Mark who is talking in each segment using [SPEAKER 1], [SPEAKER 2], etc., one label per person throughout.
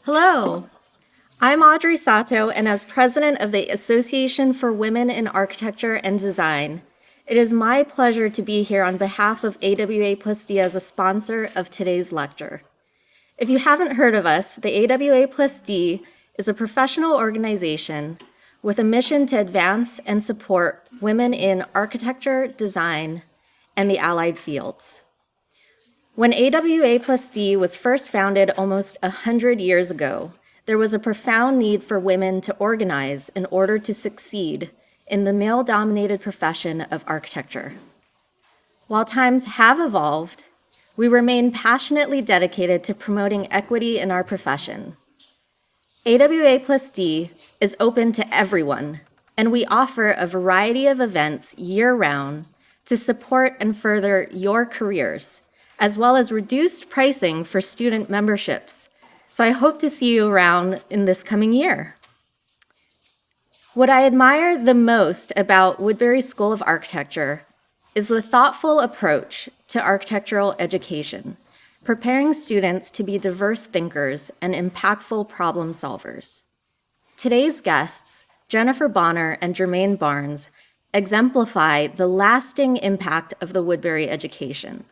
[SPEAKER 1] Hello, I'm Audrey Sato, and as president of the Association for Women in Architecture and Design, it is my pleasure to be here on behalf of AWA+D as a sponsor of today's lecture. If you haven't heard of us, the AWA+D is a professional organization with a mission to advance and support women in architecture, design, and the allied fields. When AWA+D was first founded almost 100 years ago, there was a profound need for women to organize in order to succeed in the male-dominated profession of architecture. While times have evolved, we remain passionately dedicated to promoting equity in our profession. AWA+D is open to everyone, and we offer a variety of events year-round to support and further your careers, as well as reduced pricing for student memberships. So I hope to see you around in this coming year. What I admire the most about Woodbury School of Architecture is the thoughtful approach to architectural education, preparing students to be diverse thinkers and impactful problem solvers. Today's guests, Jennifer Bonner and Germane Barnes, exemplify the lasting impact of the Woodbury education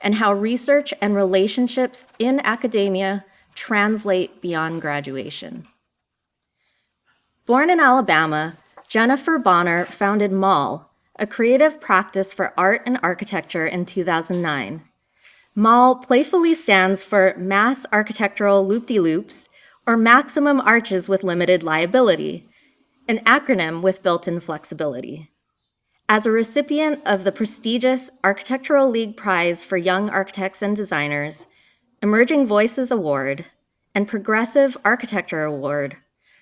[SPEAKER 1] and how research and relationships in academia translate beyond graduation. Born in Alabama, Jennifer Bonner founded MAL, a creative practice for art and architecture, in 2009. MAL playfully stands for Mass Architectural Loopty Loops, or Maximum Arches with Limited Liability, an acronym with built-in flexibility. As a recipient of the prestigious Architectural League Prize for Young Architects and Designers, Emerging Voices Award, and Progressive Architecture Award,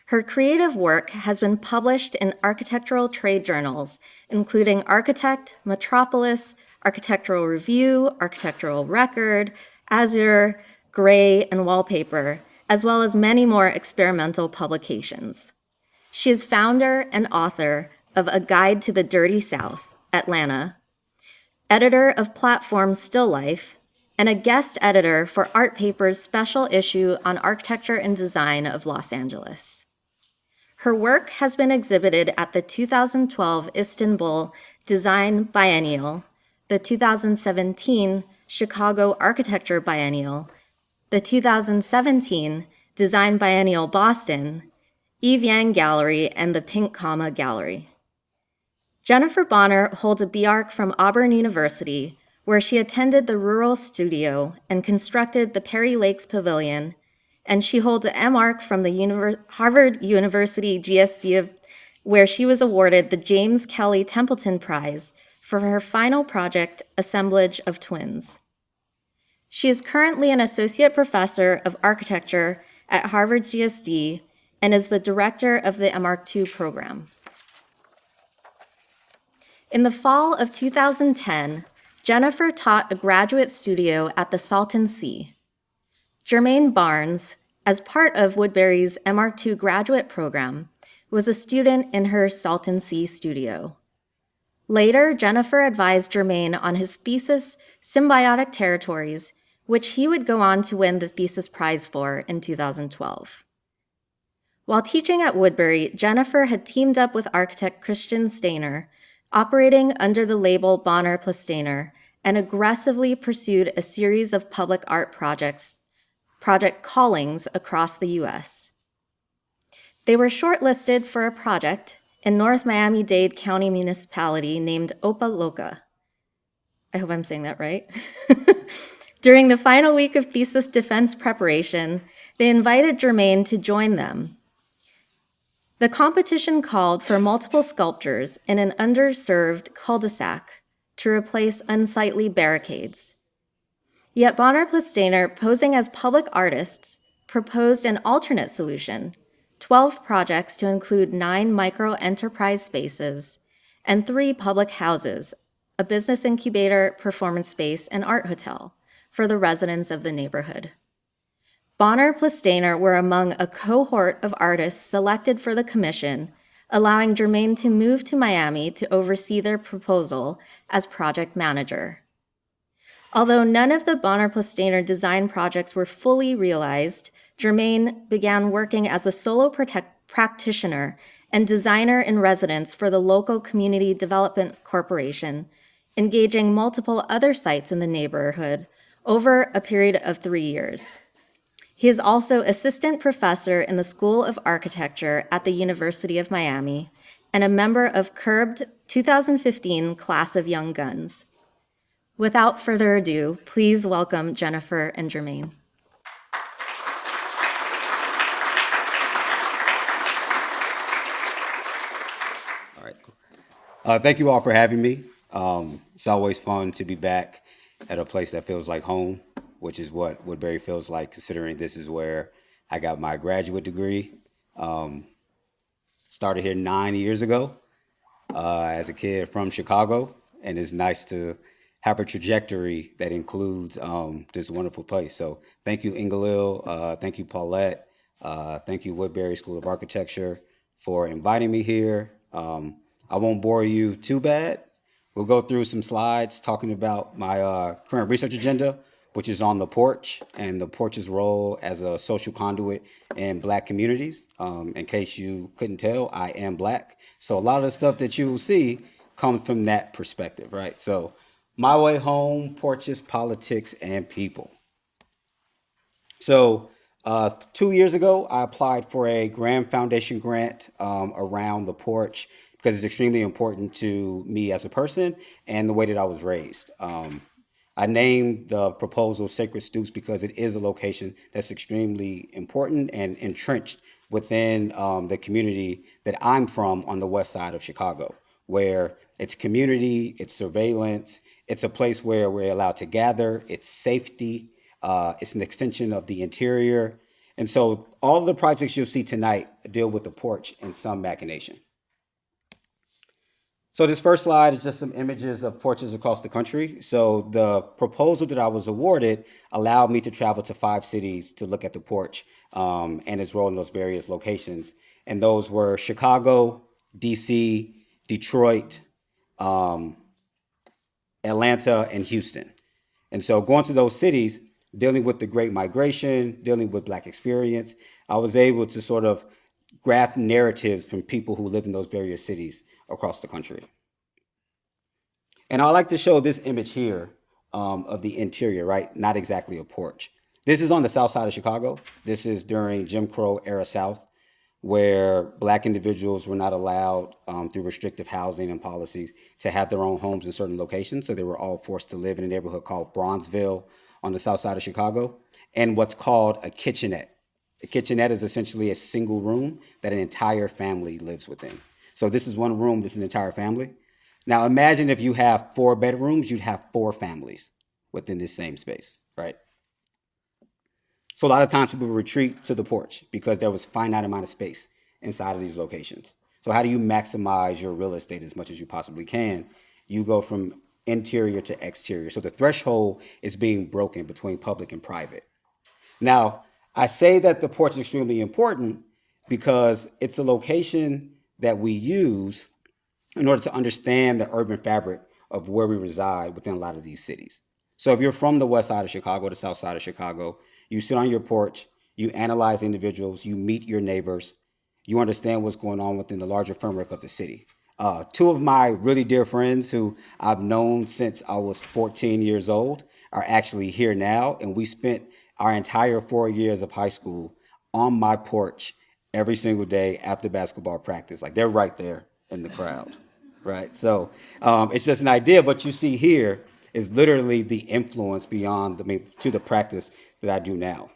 [SPEAKER 1] her creative work has been published in architectural trade journals, including Architect, Metropolis, Architectural Review, Architectural Record, Azure, Gray, and Wallpaper, as well as many more experimental publications. She is founder and author of A Guide to the Dirty South, Atlanta, editor of Platform's Still Life, and a guest editor for Art Paper's special issue on architecture and design of Los Angeles. Her work has been exhibited at the 2012 Istanbul Design Biennial, the 2017 Chicago Architecture Biennial, the 2017 Design Biennial Boston, Yve Yang Gallery, and the pinkcomma Gallery. Jennifer Bonner holds a BArch from Auburn University, where she attended the Rural Studio and constructed the Perry Lakes Pavilion, and she holds an MArch from the Harvard University GSD, where she was awarded the James Kelly Templeton Prize for her final project, Assemblage of Twins. She is currently an associate professor of architecture at Harvard's GSD and is the director of the MArch II program. In the fall of 2010, Jennifer taught a graduate studio at the Salton Sea. Germane Barnes, as part of Woodbury's MArch II graduate program, was a student in her Salton Sea studio. Later, Jennifer advised Germane on his thesis, Symbiotic Territories, which he would go on to win the thesis prize for in 2012. While teaching at Woodbury, Jennifer had teamed up with architect Christian Stainer, operating under the label Bonner plus Stainer, and aggressively pursued a series of public art project callings across the U.S. They were shortlisted for a project in North Miami-Dade County municipality named Opa Loca. I hope I'm saying that right. During the final week of thesis defense preparation, they invited Germane to join them. The competition called for multiple sculptures in an underserved cul-de-sac to replace unsightly barricades. Yet Bonner plus Stainer, posing as public artists, proposed an alternate solution, 12 projects to include 9 micro-enterprise spaces and 3 public houses, a business incubator, performance space, and art hotel for the residents of the neighborhood. Bonner plus Stainer were among a cohort of artists selected for the commission, allowing Germane to move to Miami to oversee their proposal as project manager. Although none of the Bonner-Plastiner design projects were fully realized, Germane began working as a solo practitioner and designer in residence for the local Community Development Corporation, engaging multiple other sites in the neighborhood over a period of 3 years. He is also assistant professor in the School of Architecture at the University of Miami and a member of Curbed 2015 class of Young Guns. Without further ado, please welcome Jennifer and Germane.
[SPEAKER 2] All right, cool. Thank you all for having me. It's always fun to be back at a place that feels like home, which is what Woodbury feels like, considering this is where I got my graduate degree. Started here 9 years ago as a kid from Chicago, and it's nice to have a trajectory that includes this wonderful place. So thank you, Ingalil. Thank you, Paulette. Thank you, Woodbury School of Architecture, for inviting me here. I won't bore you too bad. We'll go through some slides talking about my current research agenda, which is on the porch and the porch's role as a social conduit in Black communities. In case you couldn't tell, I am Black. So a lot of the stuff that you will see comes from that perspective, right? So my way home, porches, politics, and people. So 2 years ago, I applied for a Graham Foundation grant around the porch because it's extremely important to me as a person and the way that I was raised. I named the proposal Sacred Stoops because it is a location that's extremely important and entrenched within the community that I'm from on the west side of Chicago, where it's community, it's surveillance, it's a place where we're allowed to gather, it's safety, it's an extension of the interior. And so all of the projects you'll see tonight deal with the porch in some machination. So this first slide is just some images of porches across the country. So the proposal that I was awarded allowed me to travel to 5 cities to look at the porch and its role in those various locations. And those were Chicago, DC, Detroit, Atlanta, and Houston. And so going to those cities, dealing with the Great Migration, dealing with Black experience, I was able to sort of graph narratives from people who lived in those various cities across the country. And I like to show this image here of the interior, right? Not exactly a porch. This is on the south side of Chicago. This is during Jim Crow era South, where Black individuals were not allowed through restrictive housing and policies to have their own homes in certain locations. So they were all forced to live in a neighborhood called Bronzeville on the south side of Chicago, and what's called a kitchenette. A kitchenette is essentially a single room that an entire family lives within. So this is one room, this is an entire family. Now imagine if you have 4 bedrooms, you'd have 4 families within this same space, right? So a lot of times people retreat to the porch because there was finite amount of space inside of these locations. So how do you maximize your real estate as much as you possibly can? You go from interior to exterior. So the threshold is being broken between public and private. Now, I say that the porch is extremely important because it's a location that we use in order to understand the urban fabric of where we reside within a lot of these cities. So if you're from the west side of Chicago, the south side of Chicago, you sit on your porch, you analyze individuals, you meet your neighbors, you understand what's going on within the larger framework of the city. 2 of my really dear friends who I've known since I was 14 years old are actually here now, and we spent our entire 4 years of high school on my porch every single day after basketball practice. Like, they're right there in the crowd, right? So it's just an idea. What you see here is literally the influence beyond to the practice that I do now.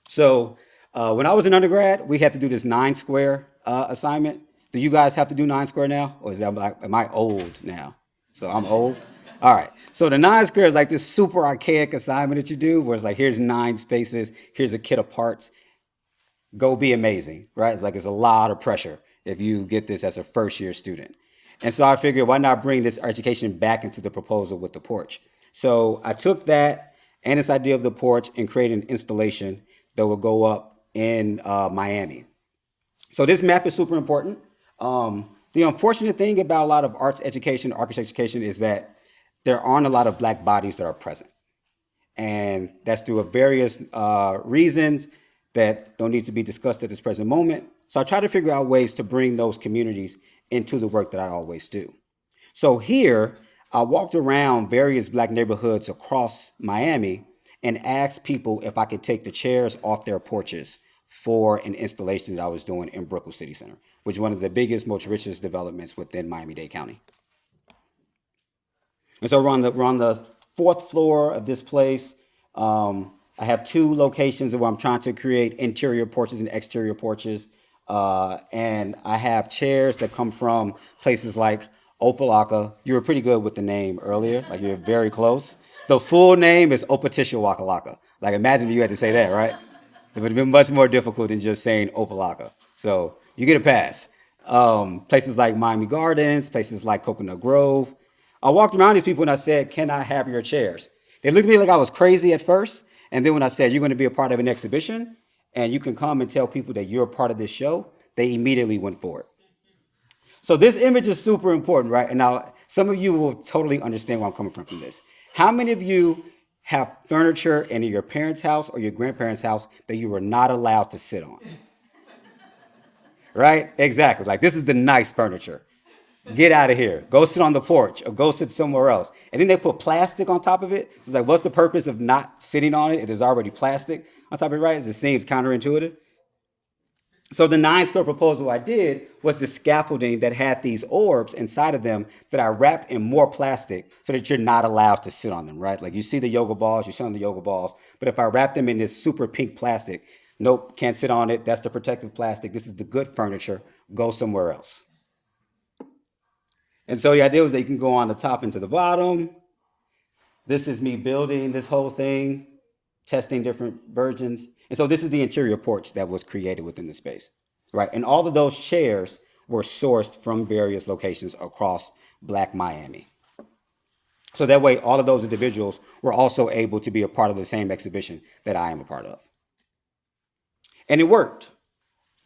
[SPEAKER 2] So when I was an undergrad, we had to do this 9 square assignment. Do you guys have to do 9 square now? Or am I old now? So I'm old? All right. So the 9 square is like this super archaic assignment that you do where it's like, here's 9 spaces, here's a kit of parts. Go be amazing, right? It's like it's a lot of pressure if you get this as a first-year student. And so I figured, why not bring this education back into the proposal with the porch? So I took that and this idea of the porch and created an installation that will go up in Miami. So this map is super important. The unfortunate thing about a lot of arts education, architecture education, is that there aren't a lot of Black bodies that are present. And that's through various reasons that don't need to be discussed at this present moment. So I try to figure out ways to bring those communities into the work that I always do. So here, I walked around various Black neighborhoods across Miami and asked people if I could take the chairs off their porches for an installation that I was doing in Brooklyn City Center, which is one of the biggest, most richest developments within Miami-Dade County. And so we're on the fourth floor of this place. I have two locations where I'm trying to create interior porches and exterior porches. And I have chairs that come from places like Opalaka. You were pretty good with the name earlier, like you were very close. The full name is Opatisha Wakalaka. Like imagine if you had to say that, right? It would have been much more difficult than just saying Opalaka. So you get a pass. Places like Miami Gardens, places like Coconut Grove. I walked around these people and I said, can I have your chairs? They looked at me like I was crazy at first. And then when I said, you're going to be a part of an exhibition and you can come and tell people that you're a part of this show, they immediately went for it. So this image is super important, right? And now some of you will totally understand where I'm coming from this. How many of you have furniture in your parents' house or your grandparents' house that you were not allowed to sit on? Right? Exactly. Like this is the nice furniture. Get out of here. Go sit on the porch or go sit somewhere else. And then they put plastic on top of it. It's like, what's the purpose of not sitting on it if there's already plastic on top of it, right? It just seems counterintuitive. So the 9-square proposal I did was the scaffolding that had these orbs inside of them that I wrapped in more plastic so that you're not allowed to sit on them, right? Like you see the yoga balls, you sit on the yoga balls, but if I wrap them in this super pink plastic, nope, can't sit on it. That's the protective plastic. This is the good furniture. Go somewhere else. And so the idea was that you can go on the top and to the bottom. This is me building this whole thing, testing different versions. And so this is the interior porch that was created within the space, right? And all of those chairs were sourced from various locations across Black Miami. So that way, all of those individuals were also able to be a part of the same exhibition that I am a part of. And it worked.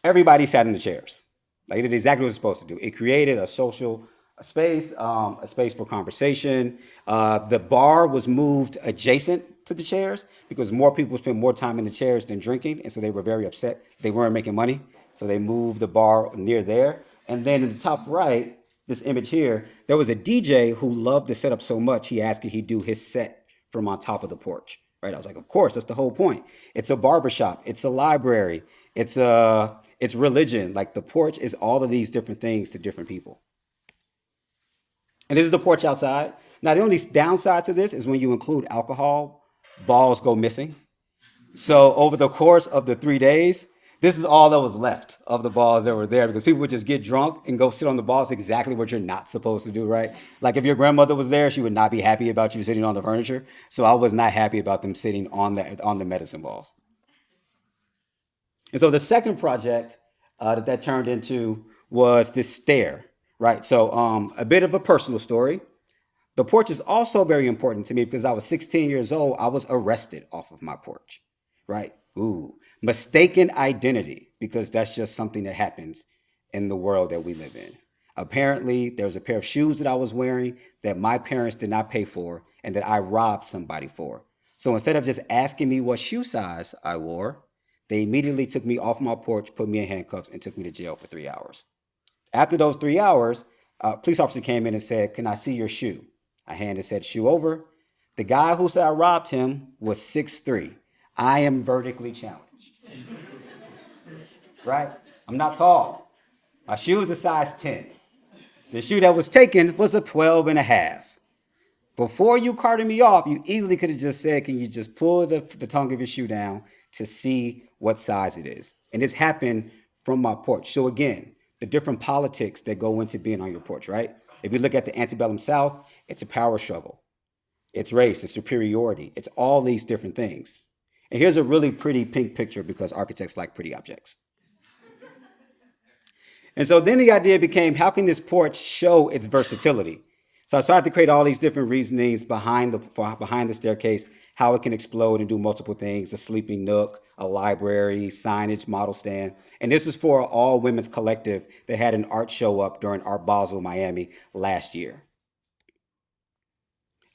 [SPEAKER 2] Everybody sat in the chairs. Like it did exactly what it was supposed to do. It created a social space for conversation. The bar was moved adjacent to the chairs because more people spent more time in the chairs than drinking. And so they were very upset. They weren't making money. So they moved the bar near there. And then in the top right, this image here, there was a DJ who loved the setup so much, he asked if he'd do his set from on top of the porch, right? I was like, of course, that's the whole point. It's a barbershop. It's a library. It's religion. Like the porch is all of these different things to different people. And this is the porch outside. Now, the only downside to this is when you include alcohol, balls go missing. So over the course of the 3 days, this is all that was left of the balls that were there because people would just get drunk and go sit on the balls, exactly what you're not supposed to do, right? Like if your grandmother was there, she would not be happy about you sitting on the furniture. So I was not happy about them sitting on the medicine balls. And so the second project that turned into was this stair, right? So a bit of a personal story. The porch is also very important to me because I was 16 years old. I was arrested off of my porch, right? Ooh, mistaken identity, because that's just something that happens in the world that we live in. Apparently, there was a pair of shoes that I was wearing that my parents did not pay for and that I robbed somebody for. So instead of just asking me what shoe size I wore, they immediately took me off my porch, put me in handcuffs, and took me to jail for 3 hours. After those 3 hours, a police officer came in and said, "Can I see your shoe?" I handed said shoe over. The guy who said I robbed him was 6'3". I am vertically challenged, right? I'm not tall. My shoe is a size 10. The shoe that was taken was a 12 and a half. Before you carted me off, you easily could have just said, "Can you just pull the tongue of your shoe down to see what size it is?" And this happened from my porch. So again, the different politics that go into being on your porch, right? If you look at the antebellum South, it's a power struggle. It's race, it's superiority. It's all these different things. And here's a really pretty pink picture because architects like pretty objects. And so then the idea became, how can this porch show its versatility? So I started to create all these different reasonings behind the staircase, how it can explode and do multiple things: a sleeping nook, a library, signage, model stand. And this is for all women's collective that had an art show up during Art Basel Miami last year.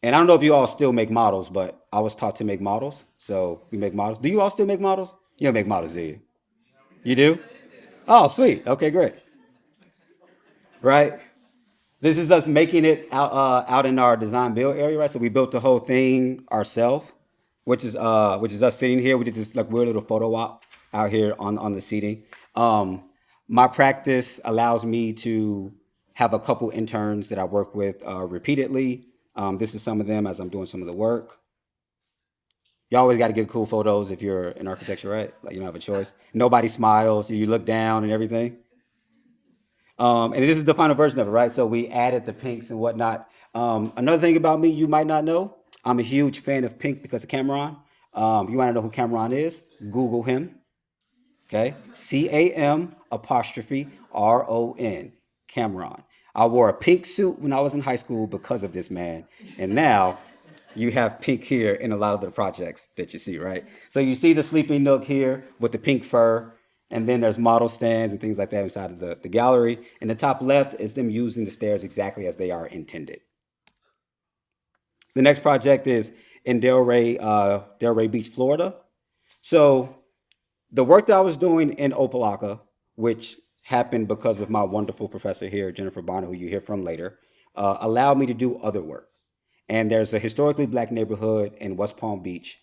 [SPEAKER 2] And I don't know if you all still make models, but I was taught to make models. So we make models. Do you all still make models? You don't make models, do you? You do? Oh, sweet. Okay, great. Right? This is us making it out in our design build area, right? So we built the whole thing ourselves, which is us sitting here. We did this like weird little photo op out here on the seating. My practice allows me to have a couple interns that I work with repeatedly. This is some of them as I'm doing some of the work. You always got to get cool photos if you're in architecture, right? Like you don't have a choice. Nobody smiles. You look down and everything. And this is the final version of it, right? So we added the pinks and whatnot. Another thing about me you might not know, I'm a huge fan of pink because of Cameron. You want to know who Cameron is? Google him. Okay, CAM apostrophe RON, Cameron. I wore a pink suit when I was in high school because of this man, and now you have pink here in a lot of the projects that you see, right? So you see the sleeping nook here with the pink fur, and then there's model stands and things like that inside of the gallery. And the top left is them using the stairs exactly as they are intended. The next project is in Delray Beach, Florida. So the work that I was doing in Opelika, which happened because of my wonderful professor here, Jennifer Bonner, who you hear from later, allowed me to do other work. And there's a historically black neighborhood in West Palm Beach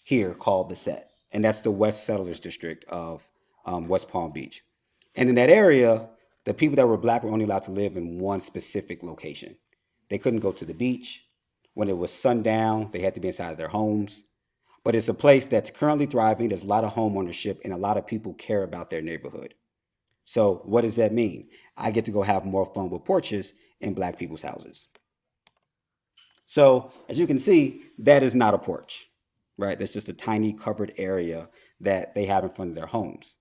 [SPEAKER 2] here called the Set. And that's the West Settlers District of West Palm Beach. And in that area, the people that were black were only allowed to live in one specific location. They couldn't go to the beach. When it was sundown, they had to be inside of their homes. But it's a place that's currently thriving. There's a lot of home ownership and a lot of people care about their neighborhood. So what does that mean? I get to go have more fun with porches in black people's houses. So as you can see, that is not a porch, right? That's just a tiny covered area that they have in front of their homes.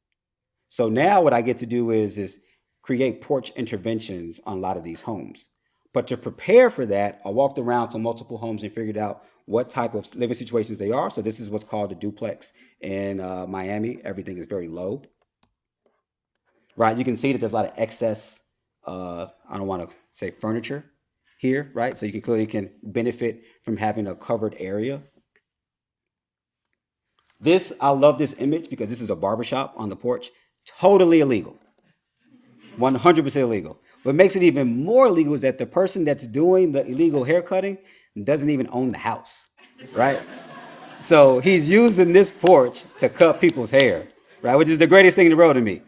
[SPEAKER 2] So now what I get to do is create porch interventions on a lot of these homes. But to prepare for that, I walked around to multiple homes and figured out what type of living situations they are. So this is what's called a duplex in Miami. Everything is very low, right? You can see that there's a lot of excess, I don't want to say furniture here, right? So you can clearly benefit from having a covered area. I love this image because this is a barbershop on the porch. Totally illegal. 100% illegal. What makes it even more illegal is that the person that's doing the illegal haircutting doesn't even own the house, right? So he's using this porch to cut people's hair, right? Which is the greatest thing in the world to me.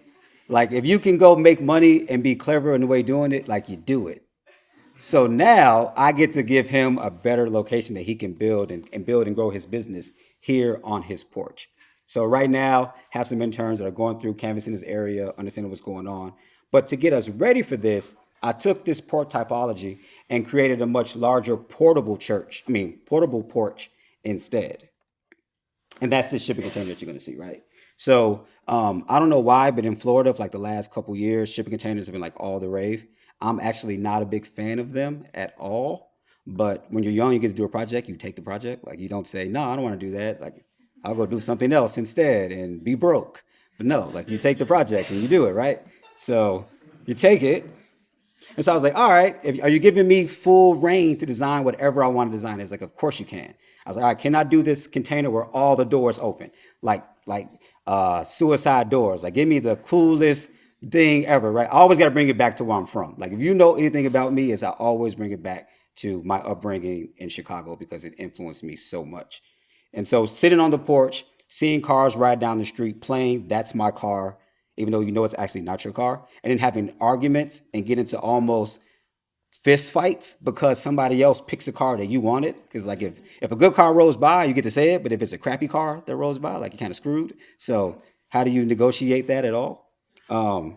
[SPEAKER 2] Like if you can go make money and be clever in the way doing it, like you do it. So now I get to give him a better location that he can build and grow his business here on his porch. So right now, have some interns that are going through canvassing this area, understanding what's going on. But to get us ready for this, I took this porch typology and created a much larger portable porch instead. And that's the shipping container that you're going to see, right? So I don't know why, but in Florida, for like the last couple years, shipping containers have been like all the rave. I'm actually not a big fan of them at all. But when you're young, you get to do a project, you take the project. Like you don't say, no, I don't want to do that. Like I'll go do something else instead and be broke. But no, like you take the project and you do it, right? So you take it. And so I was like, all right, are you giving me full reign to design whatever I want to design? It's like, of course you can. I was like, all right, can I do this container where all the doors open? Like suicide doors. Like give me the coolest thing ever, right? I always got to bring it back to where I'm from. Like if you know anything about me is I always bring it back to my upbringing in Chicago because it influenced me so much. And so sitting on the porch, seeing cars ride down the street, playing, that's my car, even though you know it's actually not your car, and then having arguments and get into almost fist fights because somebody else picks a car that you wanted. Because like if a good car rolls by, you get to say it, but if it's a crappy car that rolls by, like you're kind of screwed. So how do you negotiate that at all? And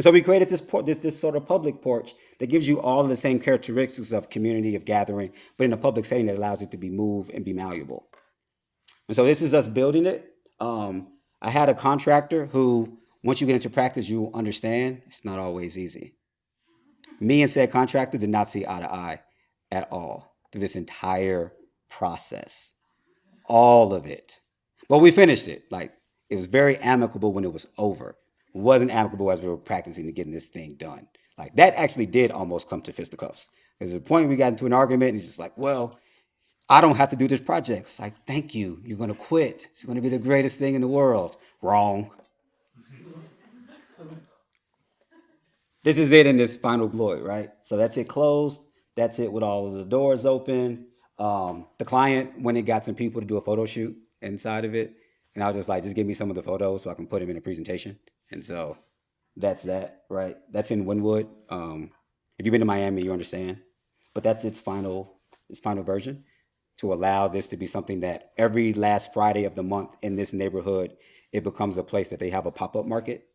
[SPEAKER 2] so we created this sort of public porch that gives you all of the same characteristics of community, of gathering, but in a public setting that allows it to be moved and be malleable. And so this is us building it. I had a contractor who, once you get into practice, you will understand it's not always easy. Me and said contractor did not see eye to eye at all through this entire process. All of it. But we finished it. Like it was very amicable when it was over. It wasn't amicable as we were practicing to getting this thing done. Like that actually did almost come to fisticuffs. There's a point we got into an argument and it's just like, well, I don't have to do this project. It's like, thank you. You're going to quit. It's going to be the greatest thing in the world. Wrong. This is it in this final glory, right? So that's it closed. That's it with all of the doors open. The client went and got some people to do a photo shoot inside of it. And I was just like, just give me some of the photos so I can put them in a presentation. And so that's that, right? That's in Wynwood. If you've been to Miami, you understand. But that's its final version, to allow this to be something that every last Friday of the month in this neighborhood, it becomes a place that they have a pop-up market.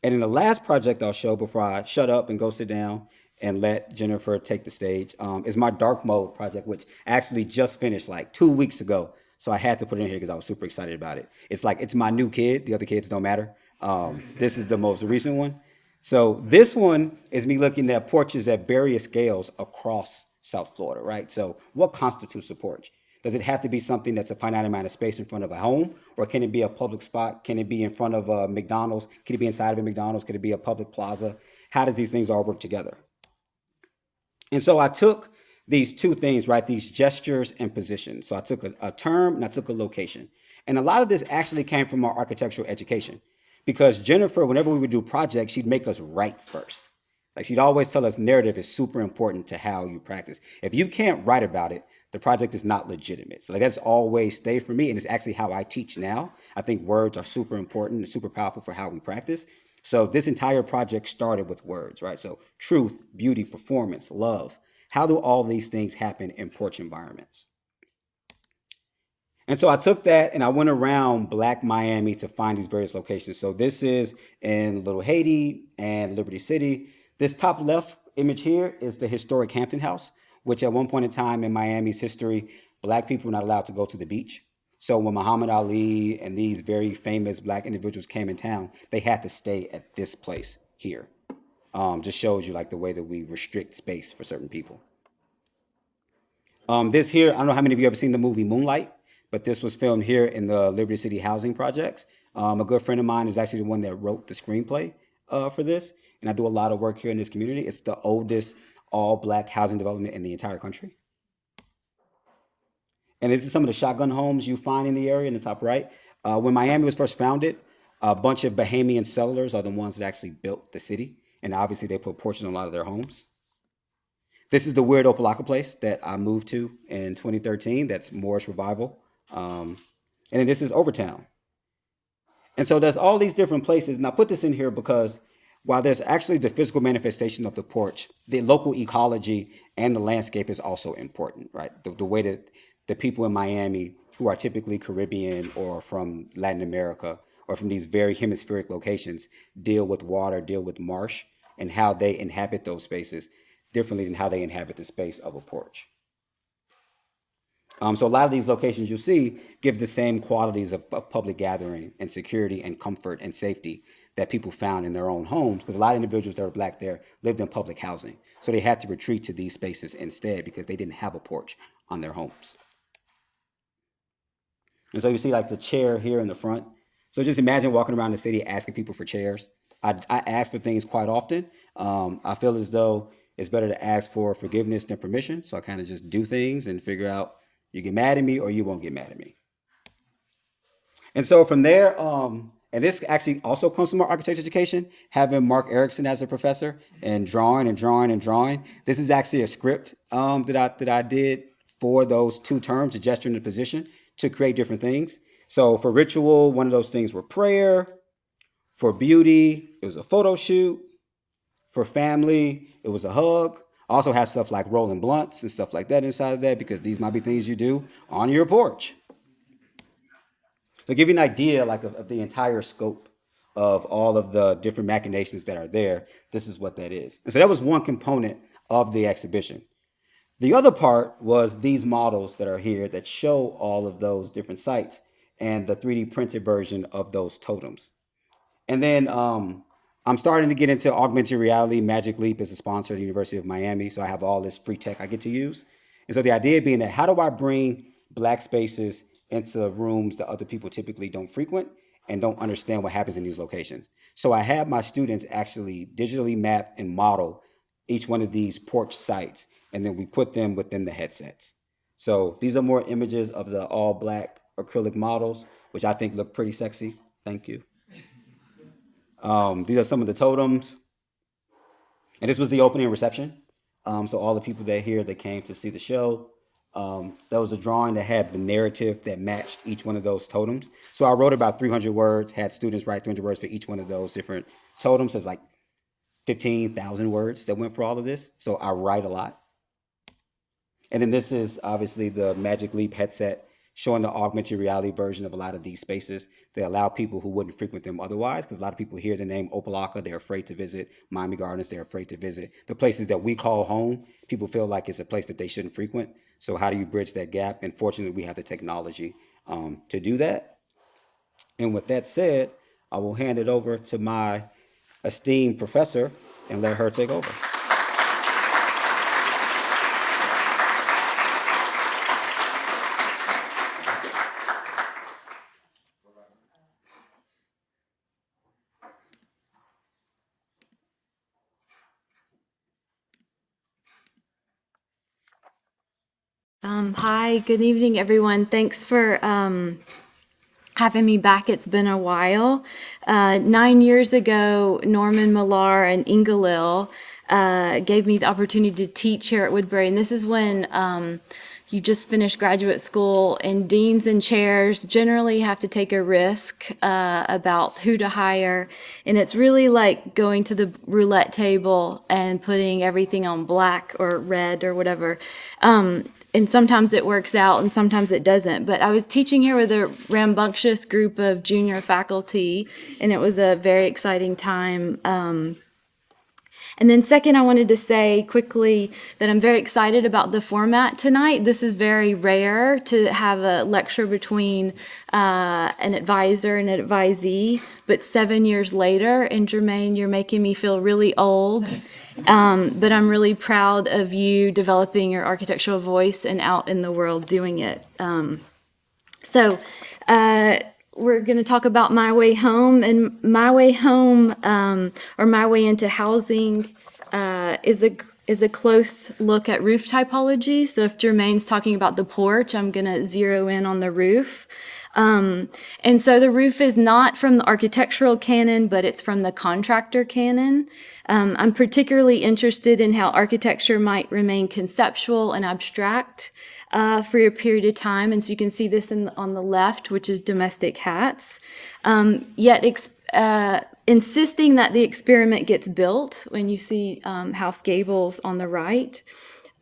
[SPEAKER 2] And in the last project I'll show before I shut up and go sit down and let Jennifer take the stage is my dark mode project, which actually just finished like 2 weeks ago. So I had to put it in here because I was super excited about it. It's like, it's my new kid. The other kids don't matter. This is the most recent one. So this one is me looking at porches at various scales across South Florida, right? So what constitutes a porch? Does it have to be something that's a finite amount of space in front of a home? Or can it be a public spot? Can it be in front of a McDonald's? Can it be inside of a McDonald's? Could it be a public plaza? How does these things all work together? And so I took these two things, right? These gestures and positions. So I took a term and I took a location. And a lot of this actually came from our architectural education, because Jennifer, whenever we would do projects, she'd make us write first. Like, she'd always tell us narrative is super important to how you practice. If you can't write about it, the project is not legitimate. So like, that's always stayed for me. And it's actually how I teach now. I think words are super important and super powerful for how we practice. So this entire project started with words, right? So truth, beauty, performance, love. How do all these things happen in porch environments? And so I took that and I went around Black Miami to find these various locations. So this is in Little Haiti and Liberty City. This top left image here is the historic Hampton House, which at one point in time in Miami's history, Black people were not allowed to go to the beach. So when Muhammad Ali and these very famous Black individuals came in town, they had to stay at this place here. Just shows you like the way that we restrict space for certain people. This here, I don't know how many of you have ever seen the movie Moonlight, but this was filmed here in the Liberty City housing projects. A good friend of mine is actually the one that wrote the screenplay for this. And I do a lot of work here in this community. It's the oldest all Black housing development in the entire country. And this is some of the shotgun homes you find in the area in the top right. When Miami was first founded, a bunch of Bahamian settlers are the ones that actually built the city. And obviously they put porches on a lot of their homes. This is the weird Opalaka place that I moved to in 2013. That's Moorish Revival. And then this is Overtown. And so there's all these different places. And I put this in here because while there's actually the physical manifestation of the porch, the local ecology and the landscape is also important, right? The way that the people in Miami who are typically Caribbean or from Latin America or from these very hemispheric locations deal with water, deal with marsh, and how they inhabit those spaces differently than how they inhabit the space of a porch. So a lot of these locations you'll see gives the same qualities of public gathering and security and comfort and safety that people found in their own homes, because a lot of individuals that were Black there lived in public housing. So they had to retreat to these spaces instead because they didn't have a porch on their homes. And so you see like the chair here in the front. So just imagine walking around the city asking people for chairs. I ask for things quite often. I feel as though it's better to ask for forgiveness than permission. So I kind of just do things and figure out, you get mad at me or you won't get mad at me. And so from there, and this actually also comes from our architecture education, having Mark Erickson as a professor and drawing and drawing and drawing. This is actually a script that I did for those two terms, the gesture and the position, to create different things. So for ritual, one of those things were prayer. For beauty, it was a photo shoot. For family, it was a hug. I also have stuff like rolling blunts and stuff like that inside of that, because these might be things you do on your porch. To give you an idea like of the entire scope of all of the different machinations that are there, this is what that is. And so that was one component of the exhibition. The other part was these models that are here that show all of those different sites and the 3D printed version of those totems. And then I'm starting to get into augmented reality. Magic Leap is a sponsor of the University of Miami, so I have all this free tech I get to use. And so the idea being that how do I bring Black spaces into rooms that other people typically don't frequent and don't understand what happens in these locations? So I have my students actually digitally map and model each one of these porch sites, and then we put them within the headsets. So these are more images of the all black acrylic models, which I think look pretty sexy. Thank you. These are some of the totems. And this was the opening reception. So all the people that here that came to see the show, that was a drawing that had the narrative that matched each one of those totems. So I wrote about 300 words, had students write 300 words for each one of those different totems. So it's like 15,000 words that went for all of this. So I write a lot. And then this is obviously the Magic Leap headset, showing the augmented reality version of a lot of these spaces. They allow people who wouldn't frequent them otherwise, because a lot of people hear the name Opalaka, they're afraid to visit. Miami Gardens, they're afraid to visit. The places that we call home, people feel like it's a place that they shouldn't frequent. So how do you bridge that gap? And fortunately, we have the technology to do that. And with that said, I will hand it over to my esteemed professor and let her take over.
[SPEAKER 3] Hi, good evening, everyone. Thanks for having me back. It's been a while. 9 years ago, Norman Millar and Ingalil gave me the opportunity to teach here at Woodbury. And this is when you just finished graduate school, and deans and chairs generally have to take a risk about who to hire. And it's really like going to the roulette table and putting everything on black or red or whatever. And sometimes it works out and sometimes it doesn't. But I was teaching here with a rambunctious group of junior faculty, and it was a very exciting time. And then second, I wanted to say quickly that I'm very excited about the format tonight. This is very rare to have a lecture between an advisor and an advisee, but 7 years later, and Germane, you're making me feel really old, but I'm really proud of you developing your architectural voice and out in the world doing it. We're going to talk about my way home, and my way home, or my way into housing, is a close look at roof typology. So if Germane's talking about the porch, I'm going to zero in on the roof. And so the roof is not from the architectural canon, but it's from the contractor canon. I'm particularly interested in how architecture might remain conceptual and abstract for a period of time. And so you can see this on the left, which is domestic hats, yet insisting that the experiment gets built when you see house gables on the right.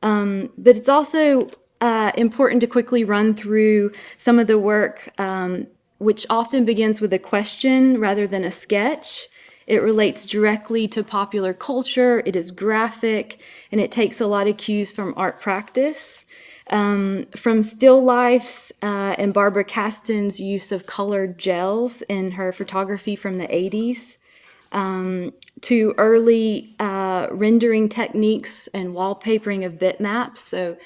[SPEAKER 3] But it's also important to quickly run through some of the work, which often begins with a question rather than a sketch. It relates directly to popular culture, it is graphic, and it takes a lot of cues from art practice. From still lifes and Barbara Caston's use of colored gels in her photography from the 80s, to early rendering techniques and wallpapering of bitmaps. So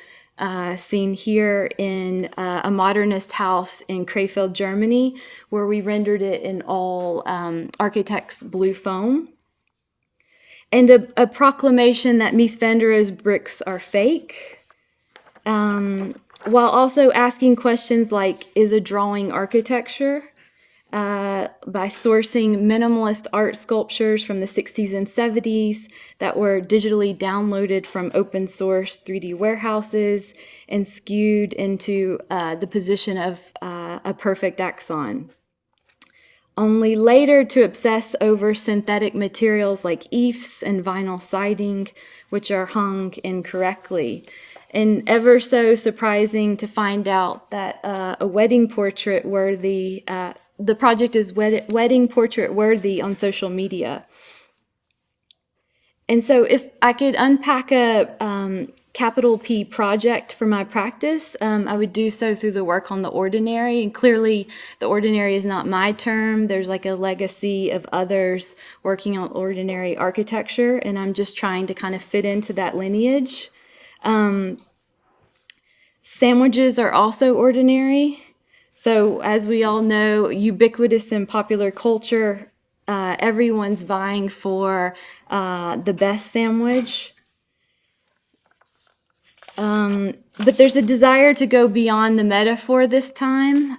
[SPEAKER 3] seen here in a modernist house in Krefeld, Germany, where we rendered it in all architect's blue foam. And a proclamation that Mies van der Rohe's bricks are fake. While also asking questions like, is a drawing architecture? By sourcing minimalist art sculptures from the 60s and 70s that were digitally downloaded from open source 3D warehouses and skewed into the position of a perfect axon. Only later to obsess over synthetic materials like eaves and vinyl siding, which are hung incorrectly. And ever so surprising to find out that a wedding portrait worthy, the project is wedding portrait worthy on social media. And so if I could unpack a capital P project for my practice, I would do so through the work on the ordinary. And clearly, the ordinary is not my term. There's like a legacy of others working on ordinary architecture, and I'm just trying to kind of fit into that lineage. Sandwiches are also ordinary. So as we all know, ubiquitous in popular culture, everyone's vying for the best sandwich. But there's a desire to go beyond the metaphor this time.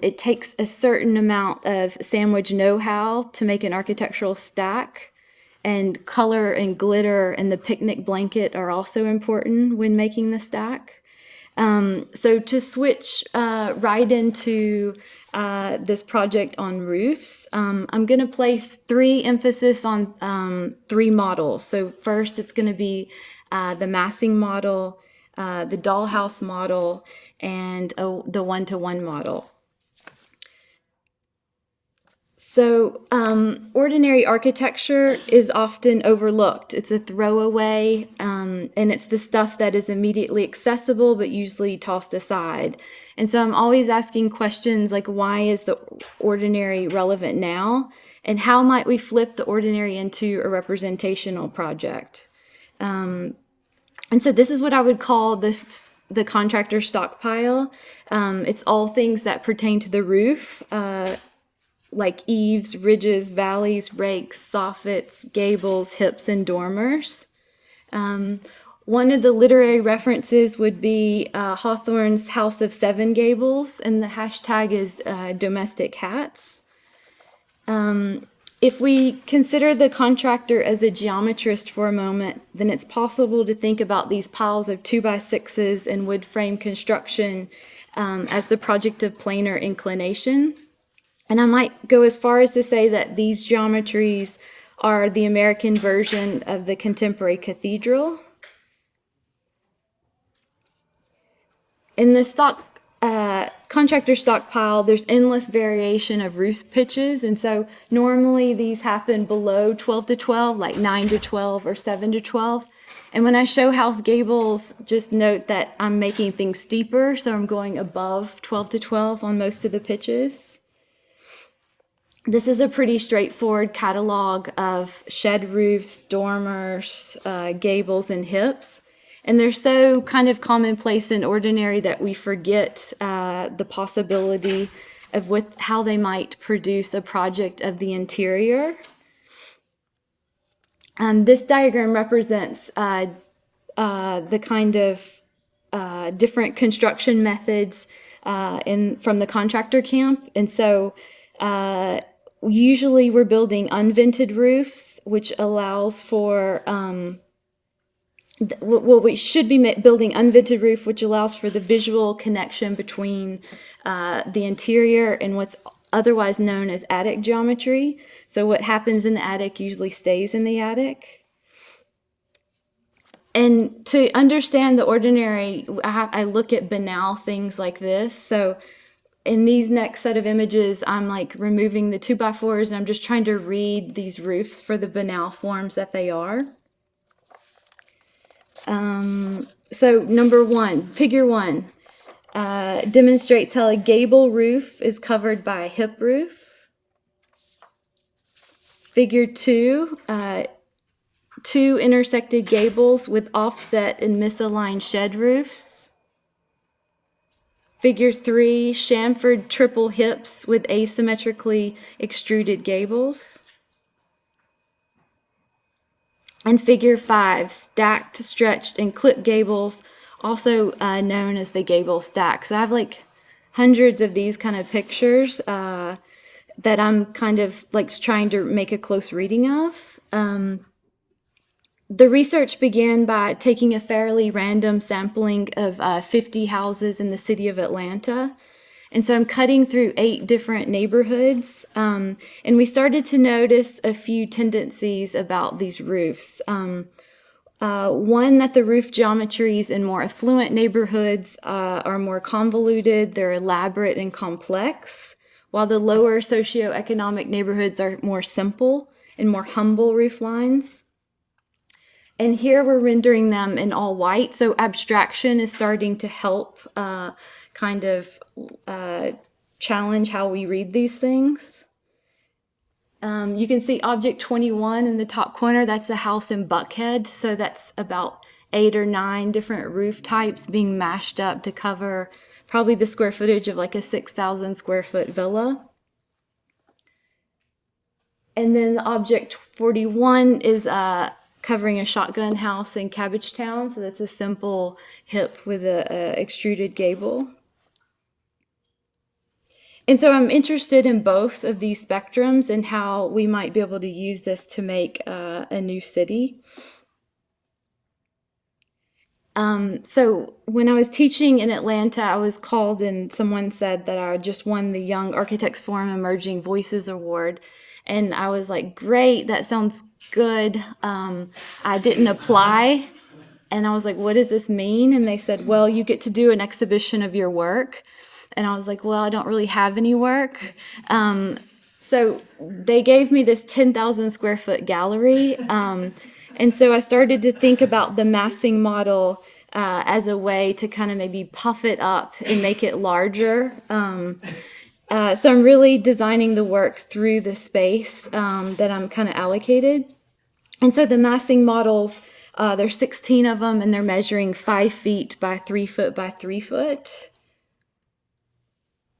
[SPEAKER 3] It takes a certain amount of sandwich know-how to make an architectural stack, and color and glitter and the picnic blanket are also important when making the stack. So to switch right into this project on roofs, I'm going to place three emphasis on three models. So first, it's going to be the massing model, the Dollhouse model, and the one-to-one model. So ordinary architecture is often overlooked. It's a throwaway, and it's the stuff that is immediately accessible but usually tossed aside. And so I'm always asking questions like, why is the ordinary relevant now? And how might we flip the ordinary into a representational project? And so this is what I would call the contractor stockpile. It's all things that pertain to the roof, like eaves, ridges, valleys, rakes, soffits, gables, hips, and dormers. One of the literary references would be Hawthorne's House of Seven Gables, and the hashtag is domestic hats. If we consider the contractor as a geometrist for a moment, then it's possible to think about these piles of 2x6s and wood frame construction as the project of planar inclination. And I might go as far as to say that these geometries are the American version of the contemporary cathedral. In the contractor stockpile, there's endless variation of roof pitches, and so normally these happen below 12 to 12, like 9 to 12 or 7 to 12. And when I show house gables, just note that I'm making things steeper, so I'm going above 12 to 12 on most of the pitches. This is a pretty straightforward catalog of shed roofs, dormers, gables, and hips. And they're so kind of commonplace and ordinary that we forget the possibility of how they might produce a project of the interior. This diagram represents the kind of different construction methods from the contractor camp. And so usually we're building unvented roofs, which allows for, we should be building unvented roof, which allows for the visual connection between the interior and what's otherwise known as attic geometry. So what happens in the attic usually stays in the attic. And to understand the ordinary, I look at banal things like this. So in these next set of images, I'm like removing the 2x4s, and I'm just trying to read these roofs for the banal forms that they are. So number one, figure one, demonstrates how a gable roof is covered by a hip roof. Figure two, two intersected gables with offset and misaligned shed roofs. Figure three, chamfered triple hips with asymmetrically extruded gables. And figure five, stacked, stretched, and clipped gables, also known as the gable stack. So I have like hundreds of these kind of pictures that I'm kind of like trying to make a close reading of. The research began by taking a fairly random sampling of 50 houses in the city of Atlanta. And so I'm cutting through 8 different neighborhoods, and we started to notice a few tendencies about these roofs. One, that the roof geometries in more affluent neighborhoods are more convoluted, they're elaborate and complex, while the lower socioeconomic neighborhoods are more simple and more humble roof lines. And here we're rendering them in all white, so abstraction is starting to help kind of challenge how we read these things. You can see object 21 in the top corner, that's a house in Buckhead, so that's about 8 or 9 different roof types being mashed up to cover probably the square footage of like a 6,000 square foot villa. And then the object 41 is covering a shotgun house in Cabbagetown. So that's a simple hip with a extruded gable. And so I'm interested in both of these spectrums and how we might be able to use this to make a new city. So when I was teaching in Atlanta, I was called and someone said that I just won the Young Architects Forum Emerging Voices Award. And I was like, great, that sounds good. I didn't apply. And I was like, what does this mean? And they said, well, you get to do an exhibition of your work. And I was like, well, I don't really have any work. So they gave me this 10,000 square foot gallery. And so I started to think about the massing model as a way to kind of maybe puff it up and make it larger. So I'm really designing the work through the space that I'm kind of allocated. And so the massing models, there's 16 of them, and they're measuring 5 feet by 3 foot by 3 foot.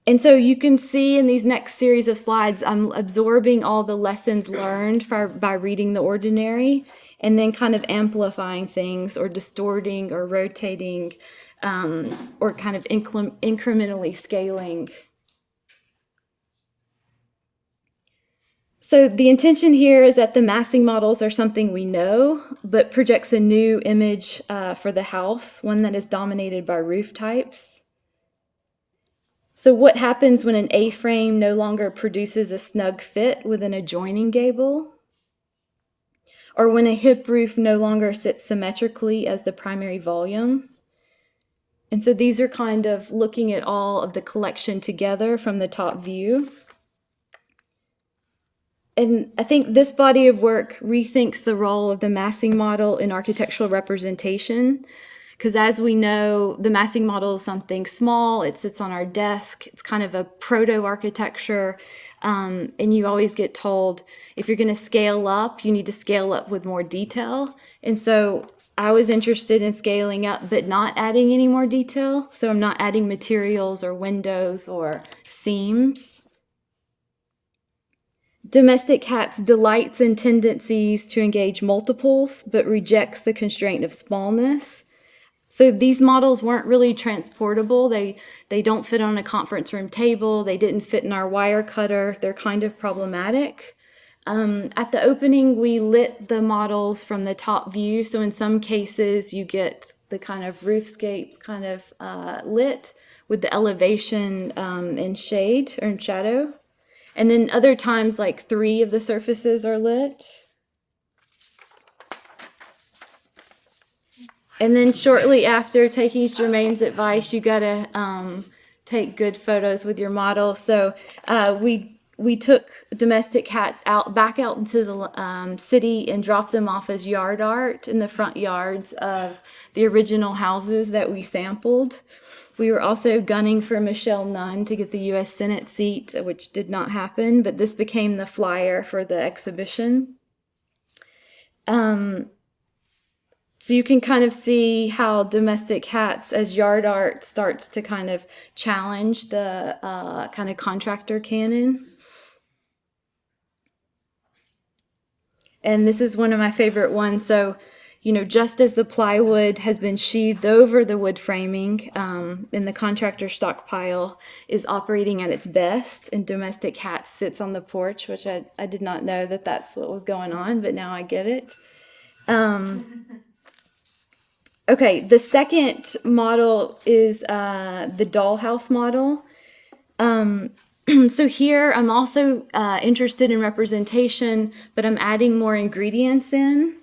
[SPEAKER 3] And so you can see in these next series of slides, I'm absorbing all the lessons learned by reading The Ordinary, and then kind of amplifying things or distorting or rotating or kind of incrementally scaling. So the intention here is that the massing models are something we know, but projects a new image for the house, one that is dominated by roof types. So what happens when an A-frame no longer produces a snug fit with an adjoining gable? Or when a hip roof no longer sits symmetrically as the primary volume? And so these are kind of looking at all of the collection together from the top view. And I think this body of work rethinks the role of the massing model in architectural representation. Because as we know, the massing model is something small. It sits on our desk. It's kind of a proto-architecture. And you always get told, if you're going to scale up, you need to scale up with more detail. And so I was interested in scaling up, but not adding any more detail. So I'm not adding materials or windows or seams. Domestic Cat's delights in tendencies to engage multiples, but rejects the constraint of smallness. So these models weren't really transportable. They don't fit on a conference room table. They didn't fit in our wire cutter. They're kind of problematic. At the opening, we lit the models from the top view. So in some cases, you get the kind of roofscape kind of lit with the elevation in shade or in shadow. And then other times, like 3 of the surfaces are lit. And then shortly after taking Germane's advice, you gotta take good photos with your model. So we took domestic cats back out into the city and dropped them off as yard art in the front yards of the original houses that we sampled. We were also gunning for Michelle Nunn to get the U.S. Senate seat, which did not happen, but this became the flyer for the exhibition. So you can kind of see how domestic cats as yard art starts to kind of challenge the kind of contractor canon. And this is one of my favorite ones. So, you know, just as the plywood has been sheathed over the wood framing, and the contractor stockpile is operating at its best, and domestic cat sits on the porch, which I did not know that that's what was going on, but now I get it. Okay, the second model is the Dollhouse Model. So here I'm also interested in representation, but I'm adding more ingredients in.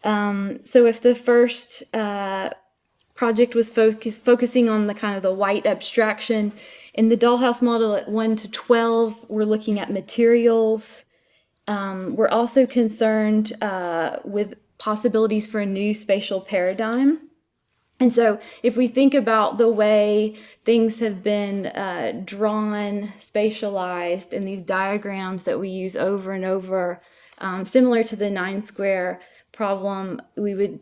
[SPEAKER 3] So if the first project was focusing on the kind of the white abstraction, in the Dollhouse Model at 1 to 12, we're looking at materials. We're also concerned with possibilities for a new spatial paradigm. And so if we think about the way things have been drawn, spatialized in these diagrams that we use over and over, similar to the 9-square problem, we're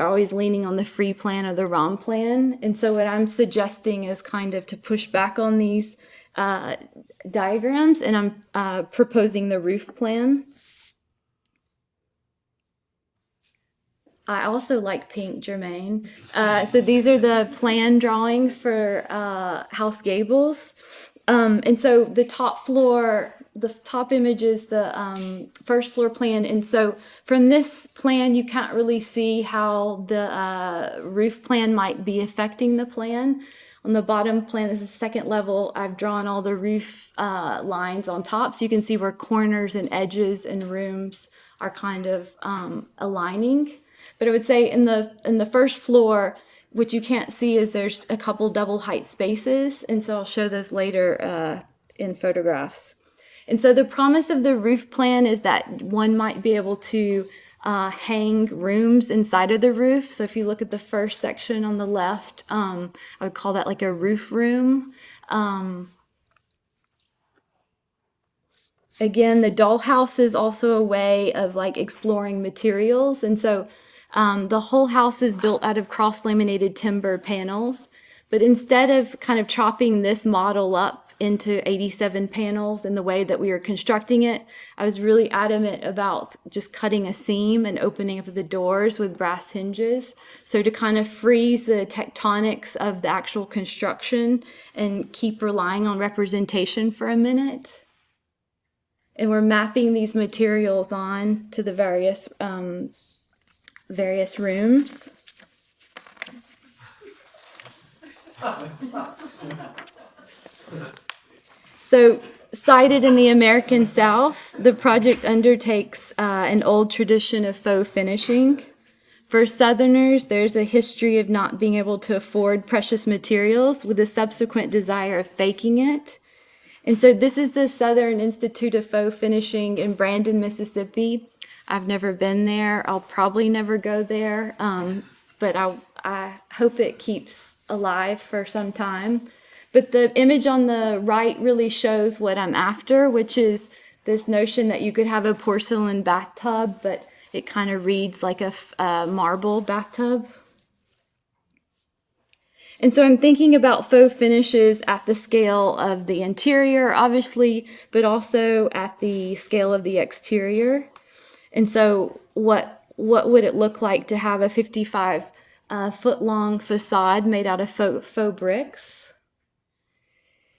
[SPEAKER 3] always leaning on the free plan or the ROM plan. And so what I'm suggesting is kind of to push back on these diagrams, and I'm proposing the roof plan. I also like pink, Germane. So these are the plan drawings for House Gables. And so the top floor, the top image is the first floor plan. And so from this plan, you can't really see how the roof plan might be affecting the plan. On the bottom plan, this is the second level, I've drawn all the roof lines on top. So you can see where corners and edges and rooms are kind of aligning. But I would say in the first floor, what you can't see is there's a couple double height spaces. And so I'll show those later in photographs. And so the promise of the roof plan is that one might be able to hang rooms inside of the roof. So if you look at the first section on the left, I would call that like a roof room. Again, the dollhouse is also a way of like exploring materials. And so the whole house is built out of cross-laminated timber panels. But instead of kind of chopping this model up into 87 panels in the way that we were constructing it, I was really adamant about just cutting a seam and opening up the doors with brass hinges. So to kind of freeze the tectonics of the actual construction and keep relying on representation for a minute. And we're mapping these materials on to the various rooms. So, sited in the American South, the project undertakes an old tradition of faux finishing. For Southerners, there's a history of not being able to afford precious materials with a subsequent desire of faking it. And so this is the Southern Institute of Faux Finishing in Brandon, Mississippi. I've never been there. I'll probably never go there, but I hope it keeps alive for some time. But the image on the right really shows what I'm after, which is this notion that you could have a porcelain bathtub, but it kind of reads like a marble bathtub. And so I'm thinking about faux finishes at the scale of the interior, obviously, but also at the scale of the exterior. And so what would it look like to have a 55-foot-long facade made out of faux bricks?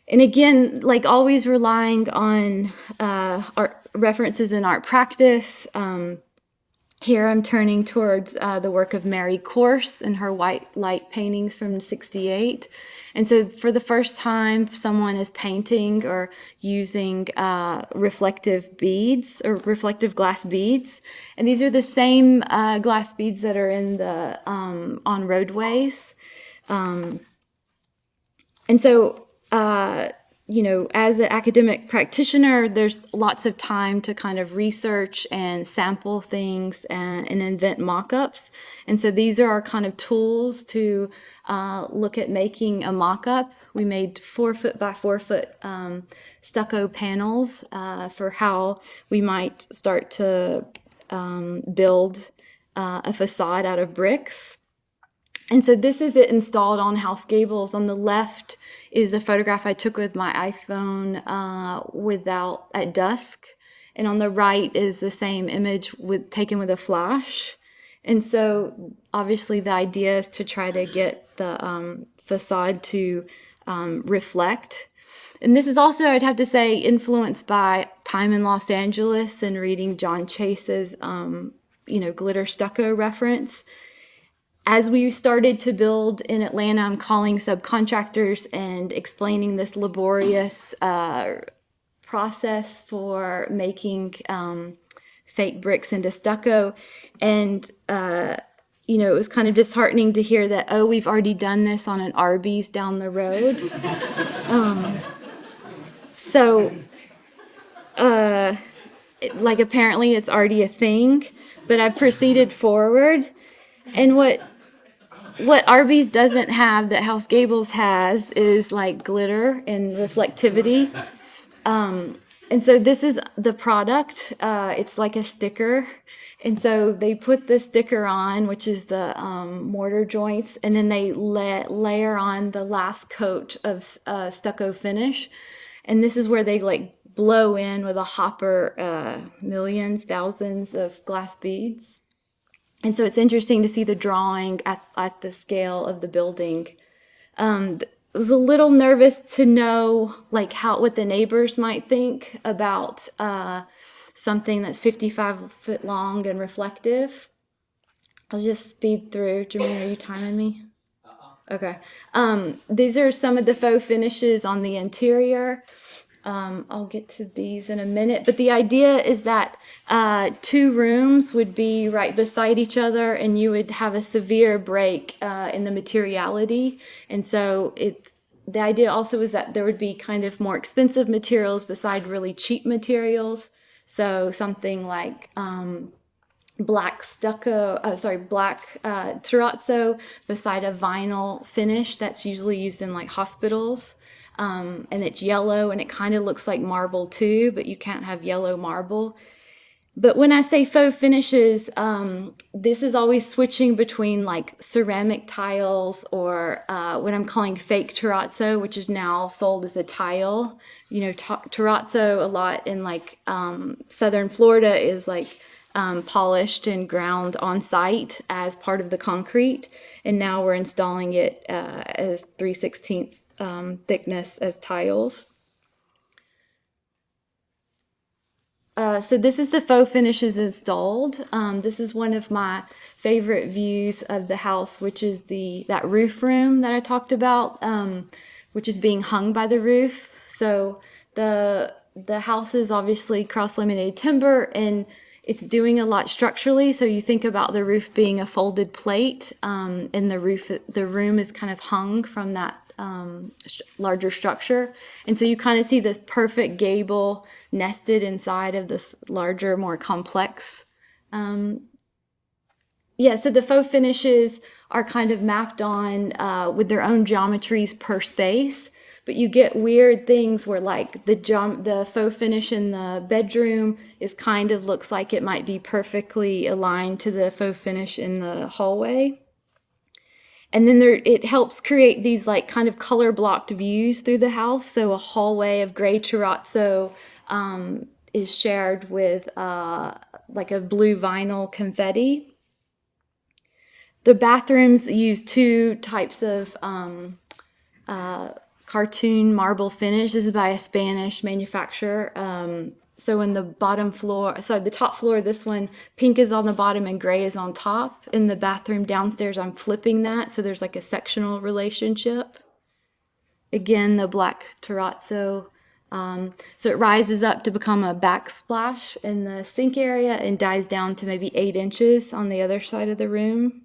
[SPEAKER 3] And again, like always relying on art references in art practice. Here I'm turning towards the work of Mary Corse and her white light paintings from '68. And so for the first time, someone is painting or using reflective beads or reflective glass beads. And these are the same glass beads that are in the on roadways. And so as an academic practitioner, there's lots of time to kind of research and sample things and invent mock-ups. And so these are our kind of tools to look at making a mock-up. We made 4-foot by 4-foot stucco panels for how we might start to build a facade out of bricks. And so this is it installed on house gables. On the left is a photograph I took with my iPhone at dusk. And on the right is the same image taken with a flash. And so obviously the idea is to try to get the facade to reflect. And this is also, I'd have to say, influenced by time in Los Angeles and reading John Chase's, glitter stucco reference. As we started to build in Atlanta, I'm calling subcontractors and explaining this laborious process for making fake bricks into stucco. And, it was kind of disheartening to hear that, we've already done this on an Arby's down the road. Apparently it's already a thing, but I proceeded forward. And what Arby's doesn't have that House Gables has is like glitter and reflectivity. And so this is the product. It's like a sticker. And so they put the sticker on, which is the mortar joints, and then they layer on the last coat of stucco finish. And this is where they blow in with a hopper millions, thousands of glass beads. And so it's interesting to see the drawing at the scale of the building. I was a little nervous to know like what the neighbors might think about something that's 55 foot long and reflective. I'll just speed through. Germane, are you timing me? Okay. These are some of the faux finishes on the interior. I'll get to these in a minute, but the idea is that 2 rooms would be right beside each other, and you would have a severe break in the materiality. And so the idea also is that there would be kind of more expensive materials beside really cheap materials. So something like black terrazzo beside a vinyl finish that's usually used in like hospitals. And it's yellow, and it kind of looks like marble too, but you can't have yellow marble. But when I say faux finishes, this is always switching between like ceramic tiles or what I'm calling fake terrazzo, which is now sold as a tile. You know, terrazzo a lot in like southern Florida is like polished and ground on site as part of the concrete, and now we're installing it as 3/16 thickness as tiles. So this is the faux finishes installed. This is one of my favorite views of the house, which is that roof room that I talked about, which is being hung by the roof. So the house is obviously cross-laminated timber, and it's doing a lot structurally. So you think about the roof being a folded plate, and the room is kind of hung from that larger structure. And so you kind of see the perfect gable nested inside of this larger, more complex. So the faux finishes are kind of mapped on with their own geometries per space. But you get weird things where like the faux finish in the bedroom is kind of looks like it might be perfectly aligned to the faux finish in the hallway. And then it helps create these like kind of color blocked views through the house. So a hallway of gray terrazzo is shared with like a blue vinyl confetti. The bathrooms use 2 types of cartoon marble finish. This is by a Spanish manufacturer. So in the the top floor, this one, pink is on the bottom and gray is on top. In the bathroom downstairs, I'm flipping that. So there's like a sectional relationship. Again, the black terrazzo. So it rises up to become a backsplash in the sink area and dies down to maybe 8 inches on the other side of the room.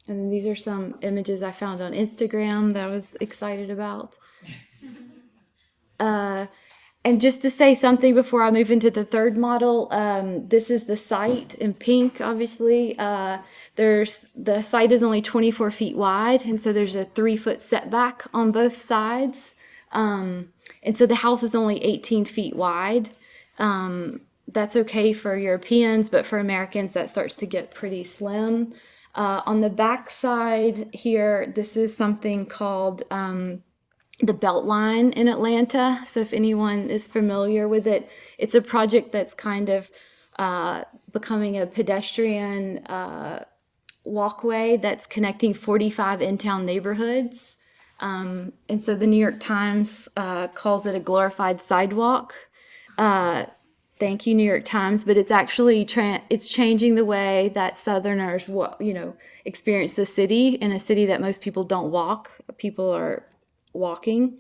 [SPEAKER 3] And then these are some images I found on Instagram that I was excited about. And just to say something before I move into the third model, this is the site in pink, obviously. The site is only 24 feet wide, and so there's a 3-foot setback on both sides. And so the house is only 18 feet wide. That's okay for Europeans, but for Americans, that starts to get pretty slim. On the back side here, this is something called the Beltline in Atlanta. So if anyone is familiar with it, it's a project that's kind of becoming a pedestrian walkway that's connecting 45 in-town neighborhoods. And so the New York Times calls it a glorified sidewalk. Thank you, New York Times, but it's actually it's changing the way that Southerners, experience the city. In a city that most people don't walk, people are walking.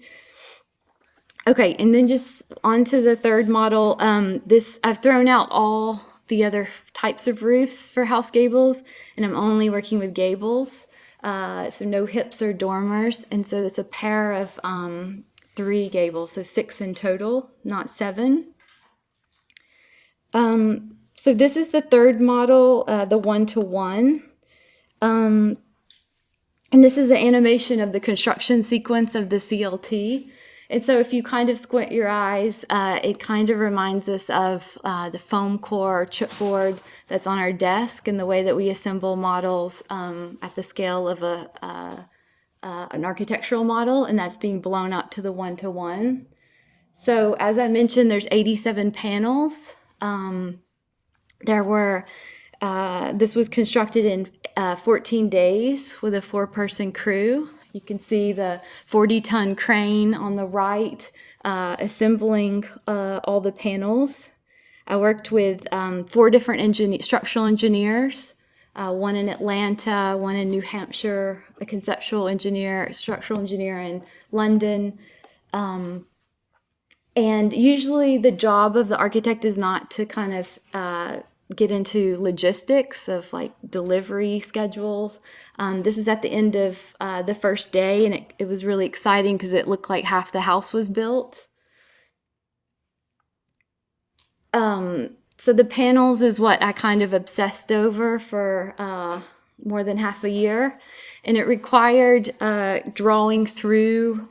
[SPEAKER 3] Okay, and then just on to the third model. I've thrown out all the other types of roofs for house gables, and I'm only working with gables, so no hips or dormers, and so it's a pair of 3 gables, so 6 in total, not 7. So this is the third model, the 1-to-1. And this is the animation of the construction sequence of the CLT. And so if you kind of squint your eyes, it kind of reminds us of the foam core chipboard that's on our desk and the way that we assemble models at the scale of an architectural model, and that's being blown up to the 1-to-1. So as I mentioned, there's 87 panels. There were, this was constructed in 14 days with a 4-person crew. You can see the 40-ton crane on the right assembling all the panels. I worked with 4 different structural engineers, one in Atlanta, one in New Hampshire, a conceptual engineer, structural engineer in London. And usually the job of the architect is not to kind of get into logistics of like delivery schedules. This is at the end of the first day, and it was really exciting because it looked like half the house was built. So the panels is what I kind of obsessed over for more than half a year. And it required drawing through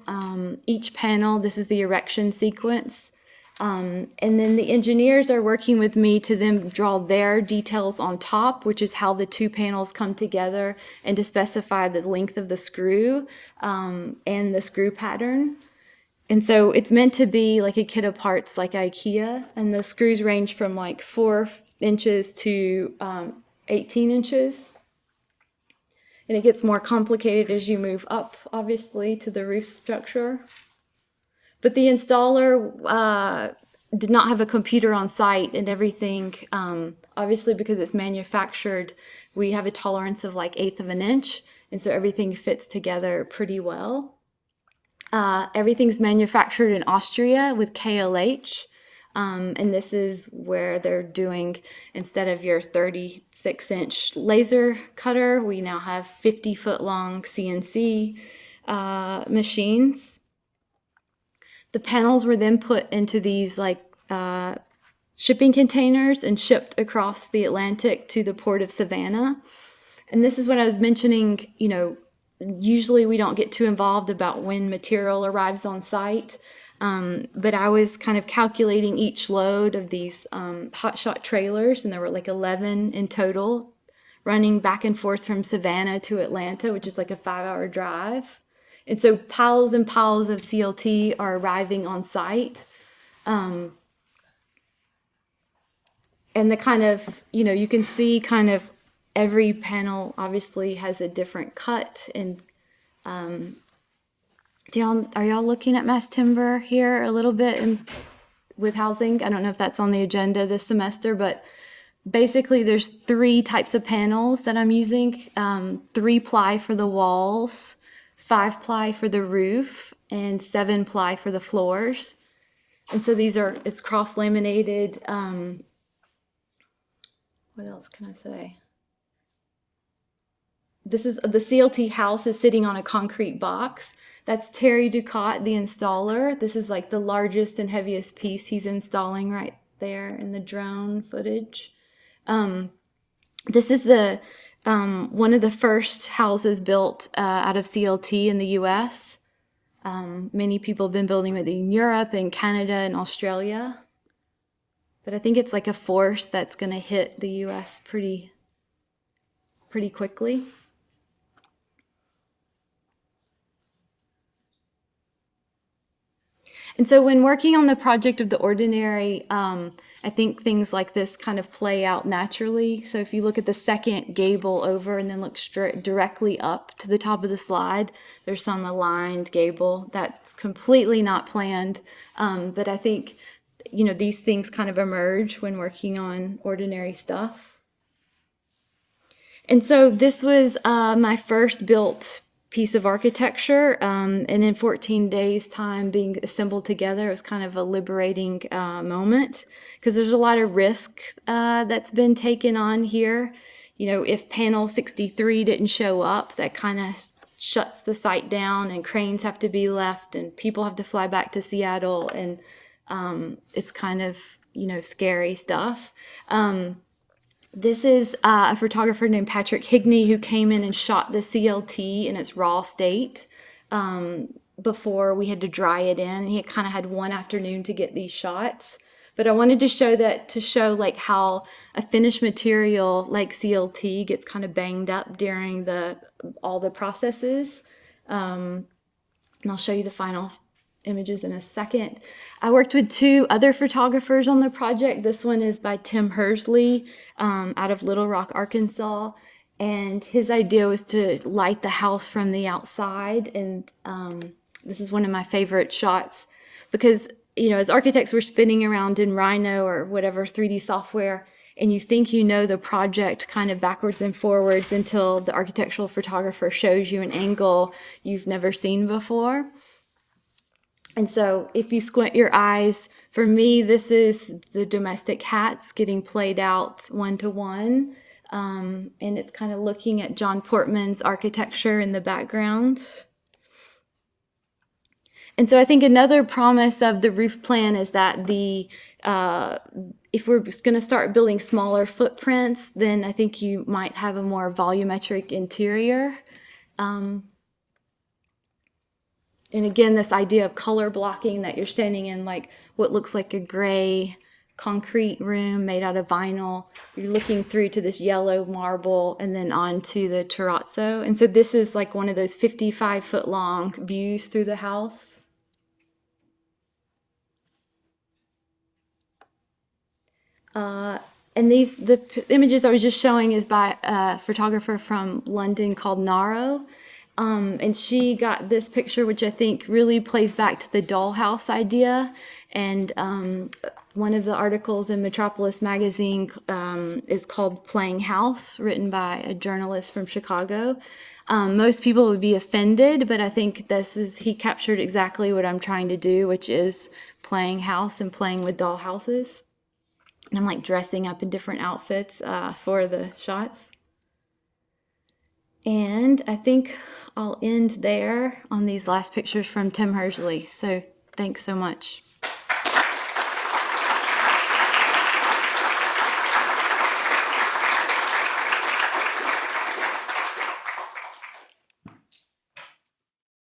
[SPEAKER 3] each panel. This is the erection sequence. And then the engineers are working with me to then draw their details on top, which is how the 2 panels come together, and to specify the length of the screw and the screw pattern. And so it's meant to be like a kit of parts like IKEA, and the screws range from like 4 inches to 18 inches. And it gets more complicated as you move up, obviously, to the roof structure. But the installer did not have a computer on site, and everything, obviously because it's manufactured, we have a tolerance of like 1/8 of an inch, and so everything fits together pretty well. Everything's manufactured in Austria with KLH. And this is where they're doing, instead of your 36-inch laser cutter, we now have 50-foot long CNC machines. The panels were then put into these like shipping containers and shipped across the Atlantic to the port of Savannah. And this is what I was mentioning, you know, usually we don't get too involved about when material arrives on site. But I was kind of calculating each load of these hotshot trailers, and there were like 11 in total, running back and forth from Savannah to Atlanta, which is like a 5-hour drive. And so piles and piles of CLT are arriving on site. And the kind of, you know, you can see kind of every panel obviously has a different cut, and are y'all looking at mass timber here a little bit with housing? I don't know if that's on the agenda this semester, but basically there's 3 types of panels that I'm using. 3-ply for the walls, 5-ply for the roof, and 7-ply for the floors. And so it's cross-laminated. What else can I say? This is the Clt House is sitting on a concrete box. That's Terry Ducat, the installer. This is like the largest and heaviest piece he's installing right there in the drone footage. This is the one of the first houses built out of CLT in the US. Many people have been building it in Europe and Canada and Australia. But I think it's like a force that's going to hit the US pretty quickly. And so when working on the project of the ordinary, I think things like this kind of play out naturally. So if you look at the second gable over and then look directly up to the top of the slide, there's some aligned gable. That's completely not planned. But I think, you know, these things kind of emerge when working on ordinary stuff. And so this was my first built piece of architecture, and in 14 days time being assembled together, it was kind of a liberating moment, because there's a lot of risk that's been taken on here. You know, if panel 63 didn't show up, that kind of shuts the site down, and cranes have to be left, and people have to fly back to Seattle, and it's kind of, you know, scary stuff. This is a photographer named Patrick Higney who came in and shot the CLT in its raw state before we had to dry it in. He kind of had one afternoon to get these shots. But I wanted to show like how a finished material like CLT gets kind of banged up during all the processes. And I'll show you the final images in a second. I worked with 2 other photographers on the project. This one is by Tim Hersley out of Little Rock, Arkansas. And his idea was to light the house from the outside. And this is one of my favorite shots because, you know, as architects, we're spinning around in Rhino or whatever 3D software, and you think you know the project kind of backwards and forwards until the architectural photographer shows you an angle you've never seen before. And so if you squint your eyes, for me, this is the domestic hats getting played out 1-to-1. And it's kind of looking at John Portman's architecture in the background. And so I think another promise of the roof plan is that if we're going to start building smaller footprints, then I think you might have a more volumetric interior. And again, this idea of color blocking, that you're standing in like what looks like a gray concrete room made out of vinyl. You're looking through to this yellow marble and then onto the terrazzo. And so this is like one of those 55-foot long views through the house. And the images I was just showing is by a photographer from London called Naro. And she got this picture, which I think really plays back to the dollhouse idea. And one of the articles in Metropolis magazine is called Playing House, written by a journalist from Chicago. Most people would be offended, but I think he captured exactly what I'm trying to do, which is playing house and playing with dollhouses. And I'm like dressing up in different outfits for the shots. And I think I'll end there on these last pictures from Tim Hersley. So thanks so much.